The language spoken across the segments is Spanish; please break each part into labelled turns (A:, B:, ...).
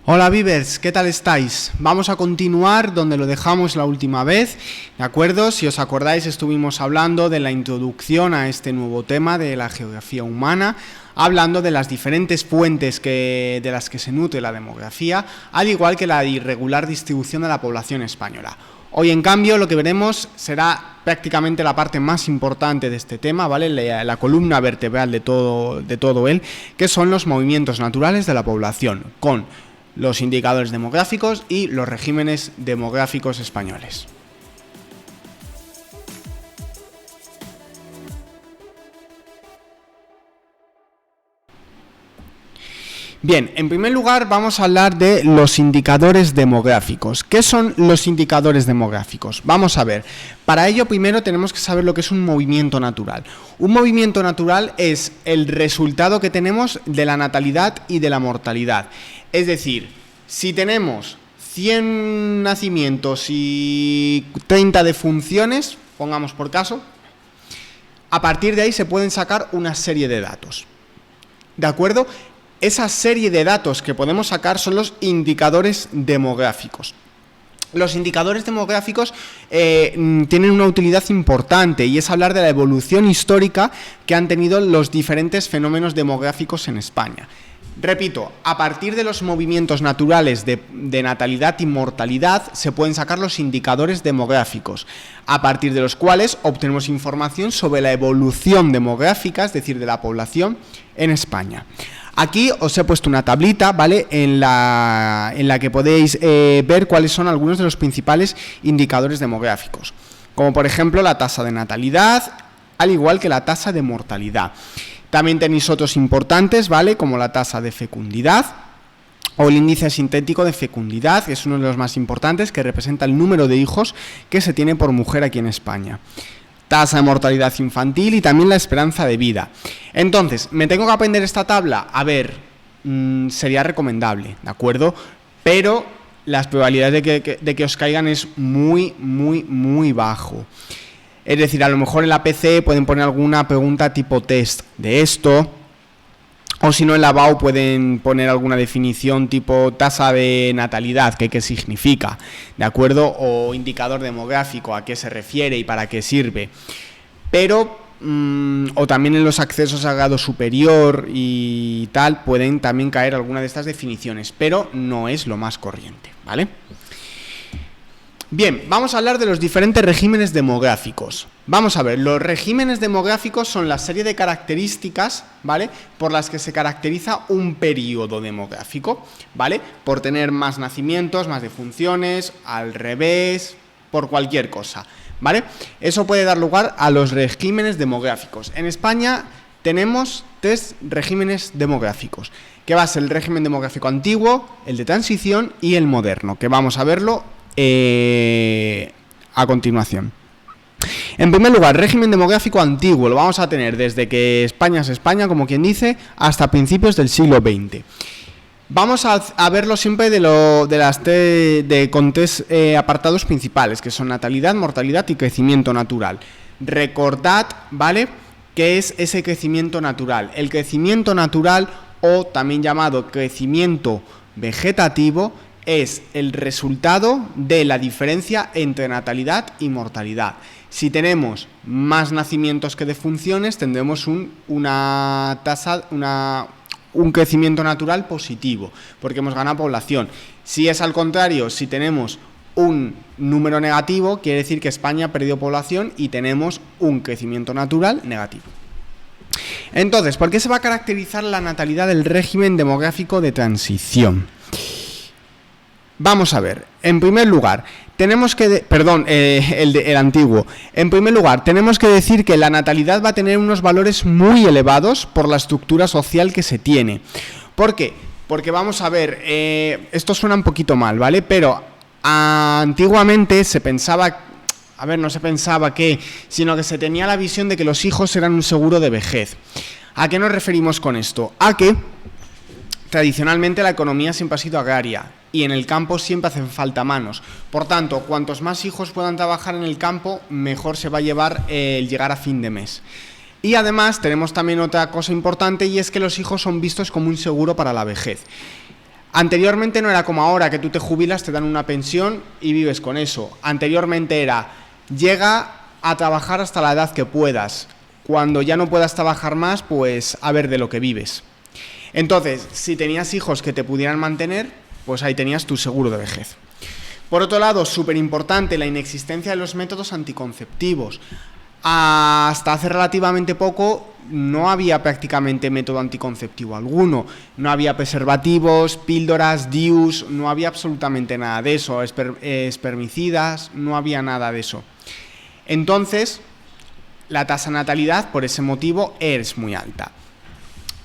A: Hola Vivers, ¿qué tal estáis? Vamos a continuar donde lo dejamos la última vez, ¿de acuerdo? Si os acordáis, estuvimos hablando de la introducción a este nuevo tema de la geografía humana, hablando de las diferentes fuentes de las que se nutre la demografía, al igual que la irregular distribución de la población española. Hoy, en cambio, lo que veremos será prácticamente la parte más importante de este tema, ¿vale? La columna vertebral de todo él, que son los movimientos naturales de la población, con los indicadores demográficos y los regímenes demográficos españoles. Bien, en primer lugar vamos a hablar de los indicadores demográficos. ¿Qué son los indicadores demográficos? Vamos a ver, para ello primero tenemos que saber lo que es un movimiento natural. Un movimiento natural es el resultado que tenemos de la natalidad y de la mortalidad. Es decir, si tenemos 100 nacimientos y 30 defunciones, pongamos por caso, a partir de ahí se pueden sacar una serie de datos. ¿De acuerdo? Esa serie de datos que podemos sacar son los indicadores demográficos. Los indicadores demográficos tienen una utilidad importante y es hablar de la evolución histórica que han tenido los diferentes fenómenos demográficos en España. Repito, a partir de los movimientos naturales de natalidad y mortalidad se pueden sacar los indicadores demográficos, a partir de los cuales obtenemos información sobre la evolución demográfica, es decir, de la población en España. Aquí os he puesto una tablita, ¿vale?, en la que podéis ver cuáles son algunos de los principales indicadores demográficos, como por ejemplo la tasa de natalidad, al igual que la tasa de mortalidad. También tenéis otros importantes, ¿vale?, como la tasa de fecundidad o el índice sintético de fecundidad, que es uno de los más importantes, que representa el número de hijos que se tiene por mujer aquí en España. Tasa de mortalidad infantil y también la esperanza de vida. Entonces, ¿me tengo que aprender esta tabla? A ver, sería recomendable, ¿de acuerdo? Pero las probabilidades de que os caigan es muy bajo. Es decir, a lo mejor en la PC pueden poner alguna pregunta tipo test de esto, o si no en la BAU pueden poner alguna definición tipo tasa de natalidad, que qué significa, ¿de acuerdo? O indicador demográfico, a qué se refiere y para qué sirve. Pero, o también en los accesos a grado superior y tal, pueden también caer alguna de estas definiciones, pero no es lo más corriente, ¿vale? Bien, vamos a hablar de los diferentes regímenes demográficos. Vamos a ver, los regímenes demográficos son la serie de características, ¿vale?, por las que se caracteriza un periodo demográfico, ¿vale?, por tener más nacimientos, más defunciones, al revés, por cualquier cosa, ¿vale? Eso puede dar lugar a los regímenes demográficos. En España tenemos 3 regímenes demográficos, que va a ser el régimen demográfico antiguo, el de transición y el moderno, que vamos a verlo a continuación. En primer lugar, régimen demográfico antiguo, lo vamos a tener desde que España es España, como quien dice, hasta principios del siglo XX. Vamos a verlo siempre con 3 apartados principales, que son natalidad, mortalidad y crecimiento natural. Recordad, ¿vale?, qué es ese crecimiento natural. El crecimiento natural, o también llamado crecimiento vegetativo, es el resultado de la diferencia entre natalidad y mortalidad. Si tenemos más nacimientos que defunciones, tendremos un crecimiento natural positivo, porque hemos ganado población. Si es al contrario, si tenemos un número negativo, quiere decir que España ha perdido población y tenemos un crecimiento natural negativo. Entonces, ¿por qué se va a caracterizar la natalidad del régimen demográfico de transición? Vamos a ver, en primer lugar, tenemos que... el antiguo. En primer lugar, tenemos que decir que la natalidad va a tener unos valores muy elevados por la estructura social que se tiene. ¿Por qué? Porque vamos a ver, esto suena un poquito mal, ¿vale? Pero antiguamente se pensaba... no se pensaba sino que se tenía la visión de que los hijos eran un seguro de vejez. ¿A qué nos referimos con esto? A que tradicionalmente la economía siempre ha sido agraria y en el campo siempre hacen falta manos. Por tanto, cuantos más hijos puedan trabajar en el campo, mejor se va a llevar el llegar a fin de mes. Y además tenemos también otra cosa importante, y es que los hijos son vistos como un seguro para la vejez. Anteriormente no era como ahora, que tú te jubilas, te dan una pensión y vives con eso. Anteriormente era, llega a trabajar hasta la edad que puedas. Cuando ya no puedas trabajar más, pues a ver de lo que vives. Entonces, si tenías hijos que te pudieran mantener, pues ahí tenías tu seguro de vejez. Por otro lado, súper importante, la inexistencia de los métodos anticonceptivos. Hasta hace relativamente poco no había prácticamente método anticonceptivo alguno. No había preservativos, píldoras, DIUs, no había absolutamente nada de eso. Espermicidas, no había nada de eso. Entonces, la tasa de natalidad, por ese motivo, es muy alta.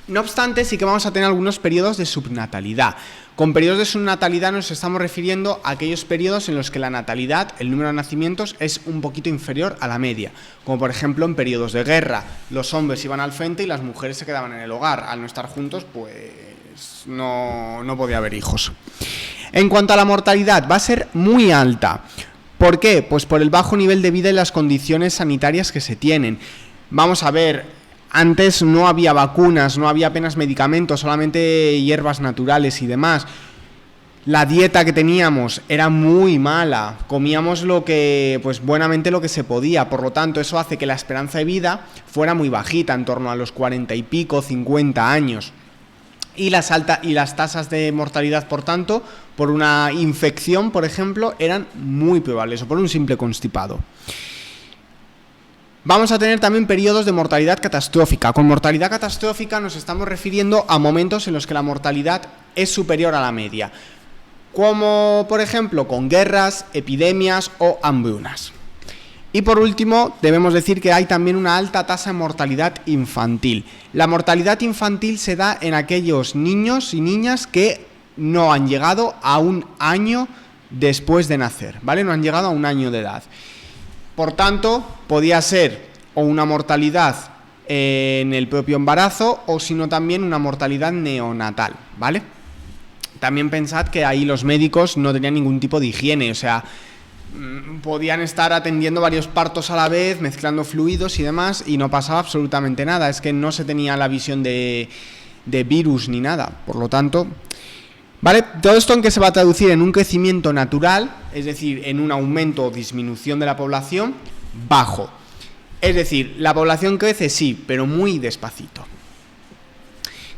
A: No obstante, sí que vamos a tener algunos periodos de subnatalidad. Con periodos de subnatalidad nos estamos refiriendo a aquellos periodos en los que la natalidad, el número de nacimientos, es un poquito inferior a la media. Como por ejemplo en periodos de guerra, los hombres iban al frente y las mujeres se quedaban en el hogar. Al no estar juntos, pues no podía haber hijos. En cuanto a la mortalidad, va a ser muy alta. ¿Por qué? Pues por el bajo nivel de vida y las condiciones sanitarias que se tienen. Vamos a ver, antes no había vacunas, no había apenas medicamentos, solamente hierbas naturales y demás. La dieta que teníamos era muy mala, comíamos buenamente lo que se podía, por lo tanto eso hace que la esperanza de vida fuera muy bajita, en torno a los 40 y pico, 50 años. Y las tasas de mortalidad, por tanto, por una infección, por ejemplo, eran muy probables, o por un simple constipado. Vamos a tener también periodos de mortalidad catastrófica. Con mortalidad catastrófica nos estamos refiriendo a momentos en los que la mortalidad es superior a la media, como por ejemplo con guerras, epidemias o hambrunas. Y por último, debemos decir que hay también una alta tasa de mortalidad infantil. La mortalidad infantil se da en aquellos niños y niñas que no han llegado a un año después de nacer, ¿vale? No han llegado a un año de edad. Por tanto, podía ser o una mortalidad en el propio embarazo o sino también una mortalidad neonatal, ¿vale? También pensad que ahí los médicos no tenían ningún tipo de higiene, o sea, podían estar atendiendo varios partos a la vez, mezclando fluidos y demás, y no pasaba absolutamente nada, es que no se tenía la visión de virus ni nada, por lo tanto... ¿Vale? Todo esto en que se va a traducir en un crecimiento natural, es decir, en un aumento o disminución de la población bajo. Es decir, la población crece sí, pero muy despacito.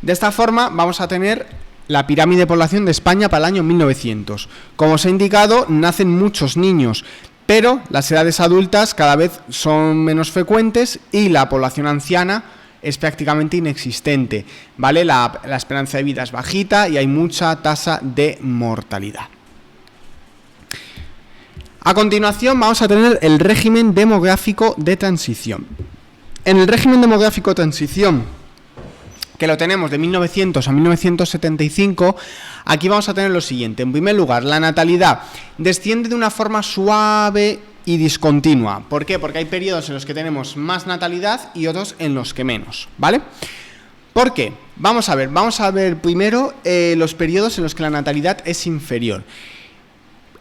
A: De esta forma vamos a tener la pirámide de población de España para el año 1900. Como os he indicado, nacen muchos niños, pero las edades adultas cada vez son menos frecuentes y la población anciana es prácticamente inexistente, ¿vale? La esperanza de vida es bajita y hay mucha tasa de mortalidad. A continuación vamos a tener el régimen demográfico de transición. En el régimen demográfico de transición, que lo tenemos de 1900 a 1975, aquí vamos a tener lo siguiente. En primer lugar, la natalidad desciende de una forma suave y discontinua. ¿Por qué? Porque hay periodos en los que tenemos más natalidad y otros en los que menos, ¿vale? ¿Por qué? Vamos a ver primero los periodos en los que la natalidad es inferior.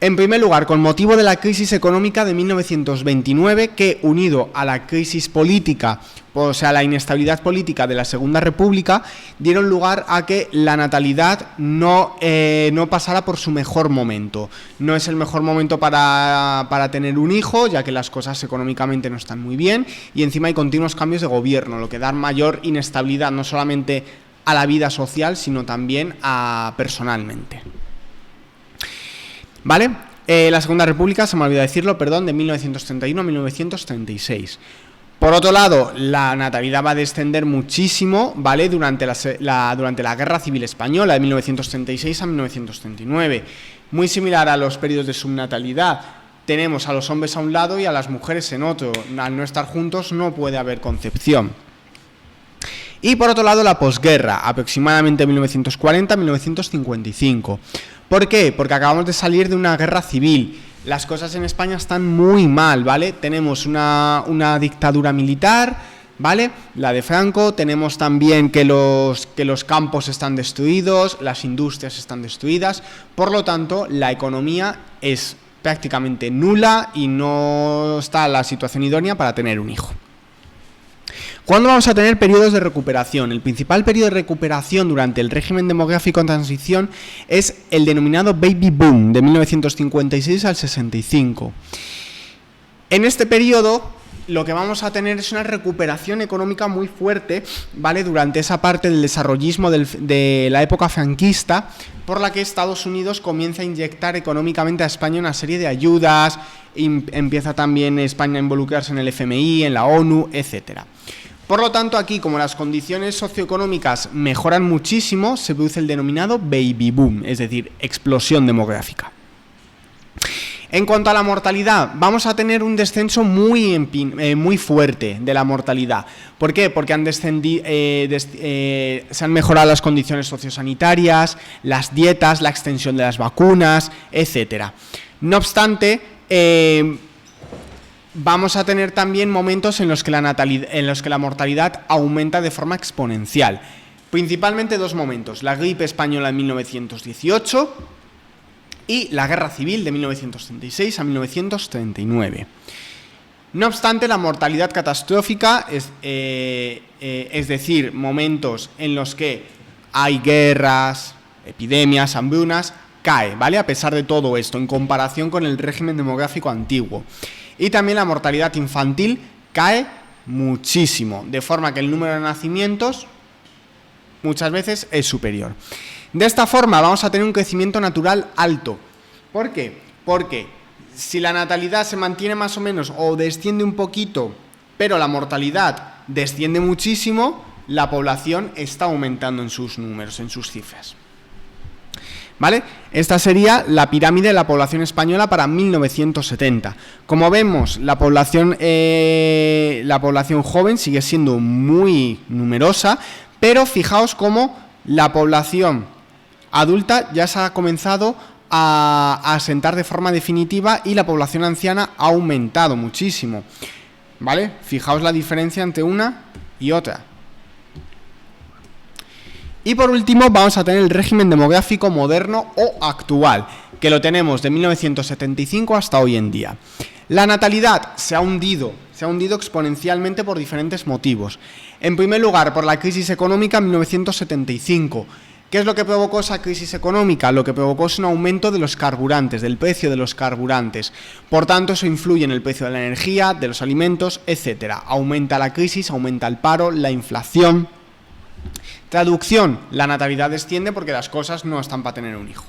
A: En primer lugar, con motivo de la crisis económica de 1929, que unido a la crisis política, o sea, la inestabilidad política de la Segunda República, dieron lugar a que la natalidad no pasara por su mejor momento. No es el mejor momento para tener un hijo, ya que las cosas económicamente no están muy bien, y encima hay continuos cambios de gobierno, lo que da mayor inestabilidad no solamente a la vida social, sino también personalmente. ¿Vale? La Segunda República, se me olvidó decirlo, de 1931 a 1936. Por otro lado, la natalidad va a descender muchísimo, ¿vale? Durante la Guerra Civil Española, de 1936 a 1939. Muy similar a los periodos de subnatalidad. Tenemos a los hombres a un lado y a las mujeres en otro. Al no estar juntos no puede haber concepción. Y por otro lado, la posguerra, aproximadamente 1940 a 1955. ¿Por qué? Porque acabamos de salir de una guerra civil. Las cosas en España están muy mal, ¿vale? Tenemos una dictadura militar, ¿vale? La de Franco. Tenemos también que los campos están destruidos, las industrias están destruidas. Por lo tanto, la economía es prácticamente nula y no está la situación idónea para tener un hijo. ¿Cuándo vamos a tener periodos de recuperación? El principal periodo de recuperación durante el régimen demográfico en transición es el denominado Baby Boom, de 1956 al 65. En este periodo lo que vamos a tener es una recuperación económica muy fuerte, ¿vale? Durante esa parte del desarrollismo de la época franquista, por la que Estados Unidos comienza a inyectar económicamente a España una serie de ayudas, empieza también España a involucrarse en el FMI, en la ONU, etcétera. Por lo tanto, aquí, como las condiciones socioeconómicas mejoran muchísimo, se produce el denominado baby boom, es decir, explosión demográfica. En cuanto a la mortalidad, vamos a tener un descenso muy fuerte de la mortalidad. ¿Por qué? Porque se han mejorado las condiciones sociosanitarias, las dietas, la extensión de las vacunas, etcétera. No obstante, vamos a tener también momentos en los que la mortalidad aumenta de forma exponencial. Principalmente dos momentos: la gripe española en 1918 y la Guerra Civil de 1936 a 1939. No obstante, la mortalidad catastrófica, es decir, momentos en los que hay guerras, epidemias, hambrunas, cae, ¿vale? A pesar de todo esto, en comparación con el régimen demográfico antiguo. Y también la mortalidad infantil cae muchísimo, de forma que el número de nacimientos muchas veces es superior. De esta forma vamos a tener un crecimiento natural alto. ¿Por qué? Porque si la natalidad se mantiene más o menos o desciende un poquito, pero la mortalidad desciende muchísimo, la población está aumentando en sus números, en sus cifras. ¿Vale? Esta sería la pirámide de la población española para 1970. Como vemos, la población joven sigue siendo muy numerosa, pero fijaos cómo la población adulta ya se ha comenzado a asentar de forma definitiva y la población anciana ha aumentado muchísimo, ¿vale? Fijaos la diferencia entre una y otra. Y por último vamos a tener el régimen demográfico moderno o actual, que lo tenemos de 1975 hasta hoy en día. La natalidad se ha hundido exponencialmente por diferentes motivos. En primer lugar, por la crisis económica en 1975. ¿Qué es lo que provocó esa crisis económica? Lo que provocó es un aumento de los carburantes, del precio de los carburantes. Por tanto, eso influye en el precio de la energía, de los alimentos, etcétera. Aumenta la crisis, aumenta el paro, la inflación. Traducción: la natalidad desciende porque las cosas no están para tener un hijo.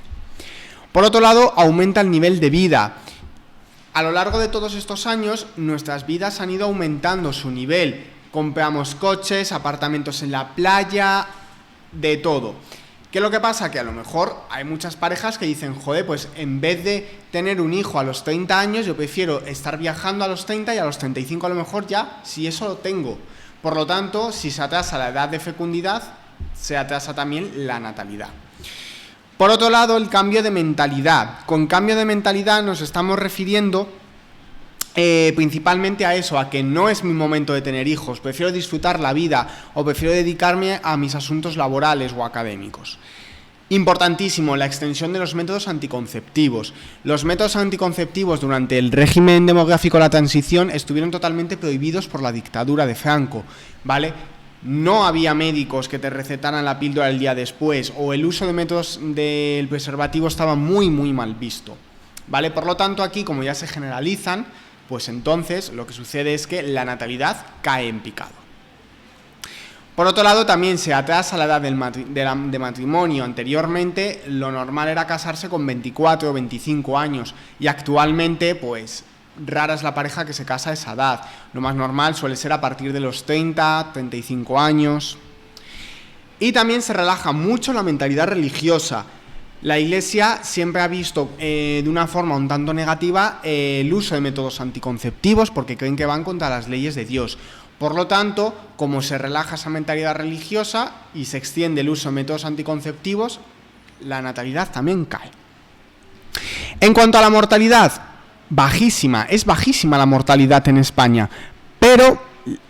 A: Por otro lado, aumenta el nivel de vida. A lo largo de todos estos años, nuestras vidas han ido aumentando su nivel. Compramos coches, apartamentos en la playa, de todo. ¿Qué es lo que pasa? Que a lo mejor hay muchas parejas que dicen, joder, pues en vez de tener un hijo a los 30 años, yo prefiero estar viajando a los 30 y a los 35 a lo mejor ya, si eso lo tengo. Por lo tanto, si se atrasa la edad de fecundidad, se atrasa también la natalidad. Por otro lado, el cambio de mentalidad. Con cambio de mentalidad nos estamos refiriendo principalmente a eso, a que no es mi momento de tener hijos, prefiero disfrutar la vida o prefiero dedicarme a mis asuntos laborales o académicos. Importantísimo, la extensión de los métodos anticonceptivos. Los métodos anticonceptivos durante el régimen demográfico de la transición estuvieron totalmente prohibidos por la dictadura de Franco, ¿vale? No había médicos que te recetaran la píldora el día después, o el uso de métodos del preservativo estaba muy mal visto, ¿vale? Por lo tanto, aquí, como ya se generalizan, pues entonces lo que sucede es que la natalidad cae en picado. Por otro lado, también se atrasa la edad de matrimonio. Anteriormente, lo normal era casarse con 24 o 25 años y actualmente, pues, rara es la pareja que se casa a esa edad. Lo más normal suele ser a partir de los 30, 35 años. Y también se relaja mucho la mentalidad religiosa. La Iglesia siempre ha visto de una forma un tanto negativa el uso de métodos anticonceptivos porque creen que van contra las leyes de Dios. Por lo tanto, como se relaja esa mentalidad religiosa y se extiende el uso de métodos anticonceptivos, la natalidad también cae. En cuanto a la mortalidad, es bajísima la mortalidad en España, pero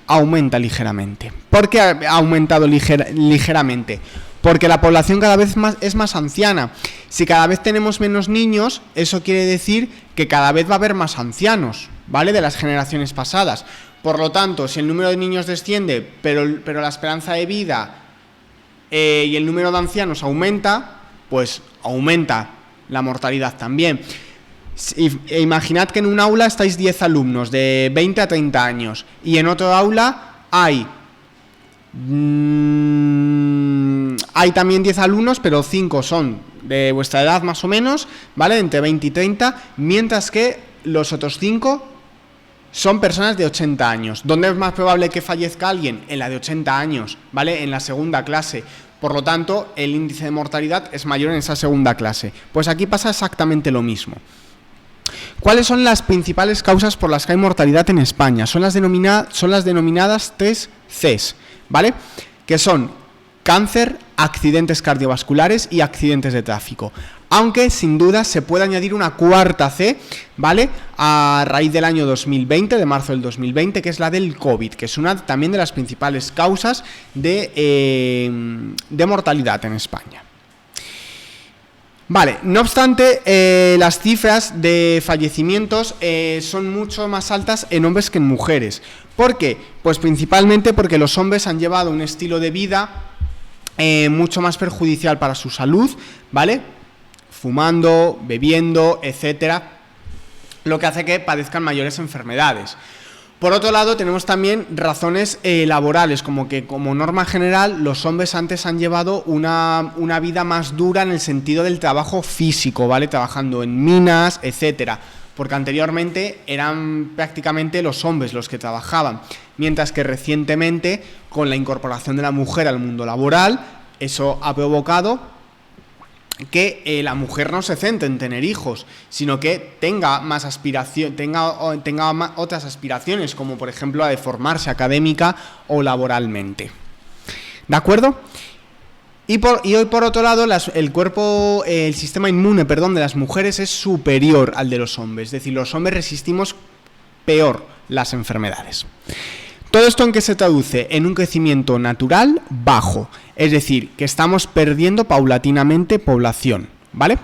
A: aumenta ligeramente. ¿Por qué ha aumentado ligeramente? Porque la población cada vez es más anciana. Si cada vez tenemos menos niños, eso quiere decir que cada vez va a haber más ancianos, ¿vale? De las generaciones pasadas. Por lo tanto, si el número de niños desciende, pero la esperanza de vida y el número de ancianos aumenta, pues aumenta la mortalidad también. Imaginad que en un aula estáis 10 alumnos de 20 a 30 años y en otro aula hay también 10 alumnos, pero 5 son de vuestra edad más o menos, ¿vale? Entre 20 y 30, mientras que los otros 5 son personas de 80 años. ¿Dónde es más probable que fallezca alguien? En la de 80 años, ¿vale? En la segunda clase. Por lo tanto, el índice de mortalidad es mayor en esa segunda clase. Pues aquí pasa exactamente lo mismo. ¿Cuáles son las principales causas por las que hay mortalidad en España? Son las denominadas 3 Cs, ¿vale? Que son cáncer, accidentes cardiovasculares y accidentes de tráfico. Aunque sin duda se puede añadir una cuarta C, ¿vale? A raíz del año 2020, de marzo del 2020, que es la del COVID, que es una también de las principales causas de mortalidad en España. Vale, no obstante, las cifras de fallecimientos son mucho más altas en hombres que en mujeres. ¿Por qué? Pues principalmente porque los hombres han llevado un estilo de vida mucho más perjudicial para su salud, ¿vale? Fumando, bebiendo, etcétera, lo que hace que padezcan mayores enfermedades. Por otro lado, tenemos también razones laborales, como que como norma general los hombres antes han llevado una vida más dura en el sentido del trabajo físico, ¿vale? Trabajando en minas, etcétera, porque anteriormente eran prácticamente los hombres los que trabajaban, mientras que recientemente, con la incorporación de la mujer al mundo laboral, eso ha provocado que la mujer no se centre en tener hijos, sino que tenga más aspiración, tenga otras aspiraciones, como por ejemplo la de formarse académica o laboralmente. ¿De acuerdo? Y hoy por otro lado, el sistema inmune, de las mujeres es superior al de los hombres, es decir, los hombres resistimos peor las enfermedades. ¿Todo esto en qué se traduce? En un crecimiento natural bajo, es decir, que estamos perdiendo paulatinamente población, ¿vale?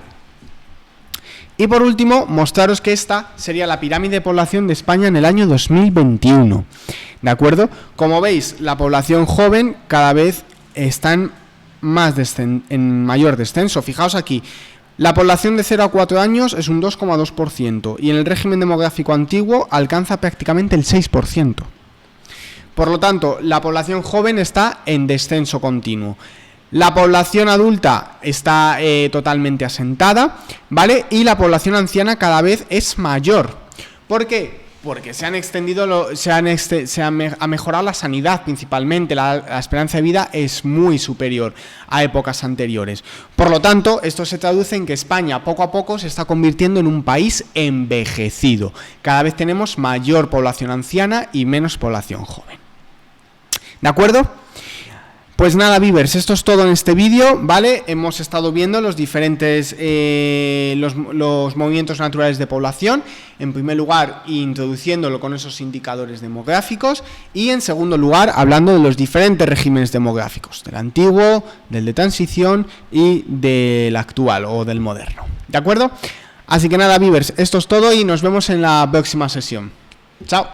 A: Y por último, mostraros que esta sería la pirámide de población de España en el año 2021, ¿de acuerdo? Como veis, la población joven cada vez está en mayor descenso. Fijaos aquí, la población de 0 a 4 años es un 2,2% y en el régimen demográfico antiguo alcanza prácticamente el 6%. Por lo tanto, la población joven está en descenso continuo. La población adulta está totalmente asentada, ¿vale? Y la población anciana cada vez es mayor. ¿Por qué? Porque se ha mejorado la sanidad principalmente. La esperanza de vida es muy superior a épocas anteriores. Por lo tanto, esto se traduce en que España poco a poco se está convirtiendo en un país envejecido. Cada vez tenemos mayor población anciana y menos población joven. ¿De acuerdo? Pues nada, Vivers, esto es todo en este vídeo, ¿vale? Hemos estado viendo los diferentes los movimientos naturales de población. En primer lugar, introduciéndolo con esos indicadores demográficos. Y en segundo lugar, hablando de los diferentes regímenes demográficos, del antiguo, del de transición y del actual o del moderno. ¿De acuerdo? Así que nada, Vivers, esto es todo y nos vemos en la próxima sesión. Chao.